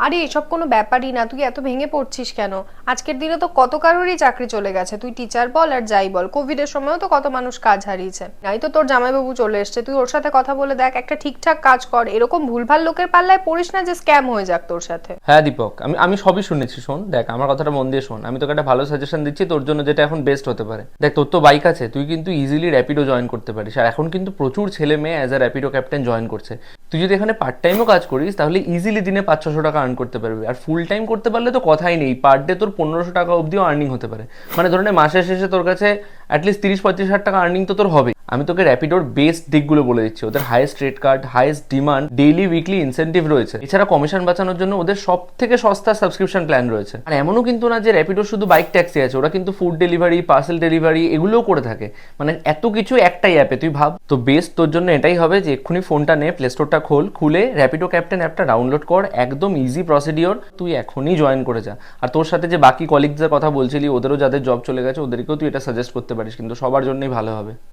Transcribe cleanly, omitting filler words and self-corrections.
আরে এসব কোনো ব্যাপারই না, তুই এত ভেঙে পড়ছিস কেন? আজকের দিনে তো কত কারোরই চাকরি চলে গেছে, তুই টিচার বল আর যাই বল, কোভিড এর সময়ও তো কত মানুষ কাজ হারিয়েছে। নাই তো তোর জামাইবাবু চলে এসছে, তুই ওর সাথে কথা বলে দেখ, একটা ঠিকঠাক কাজ কর, এরকম ভুলভাল লোকের পাল্লায় পড়িস না যে স্ক্যাম হয়ে যাক তোর সাথে। হ্যাঁ দীপক, আমি আমি সবই শুনেছি। শোন দেখ, আমার কথাটা মন দিয়ে শোন, আমি তোকে একটা ভালো সাজেশন দিচ্ছি তোর জন্য, যেটা এখন বেস্ট হতে পারে। দেখ, তোর তো বাইক আছে, তুই কিন্তু ইজিলি র্যাপিডো জয়েন করতে পারিস, আর এখন কিন্তু প্রচুর ছেলে মেয়ে as a Rapido captain join করছে। তুই যদি এখানে পার্ট টাইমও কাজ করিস তাহলে ইজিলি দিনে 500-600 টাকা আর্ন করতে পারবি, আর ফুল টাইম করতে পারলে তো কথাই নেই, পার ডে তোর 1500 টাকা অবধিও আর্নিং হতে পারে। মানে ধরে নে মাসের শেষে তোর কাছে অ্যাটলিস্ট 30-35 হাজার টাকা আর্নিং তো তোর হবে। আমি তোকে র্যাপিডোর বেস্ট দিকগুলো বলে দিচ্ছি। ওদের highest rate card, highest demand, daily weekly incentive রয়েছে। এছাড়া কমিশন বাঁচানোর জন্য ওদের সব থেকে সস্তা সাবস্ক্রিপশন প্ল্যান রয়েছে। আর এমনও কিন্তু না যে র্যাপিডোর শুধু বাইক ট্যাক্সি আছে, ওরা কিন্তু ফুড ডেলিভারি, পার্সেল ডেলিভারি এগুলোও করে থাকে। মানে এত কিছু একটাই অ্যাপে, তুই ভাব। তো বেস্ট তোর জন্য এটাই হবে যে এক্ষুনি ফোনটা নে, প্লে স্টোরটা খোল, খুলে র্যাপিডো ক্যাপ্টেন অ্যাপটা ডাউনলোড কর। একদম ইজি প্রসিডিওর, তুই এখনই জয়েন করে যা। আর তোর সাথে যে বাকি কলিগদের কথা বলছিলি, ওদেরও যাদের জব চলে গেছে ওদেরকেও তুই এটা সাজেস্ট করতে পারিস, কিন্তু সবার জন্যই ভালো হবে।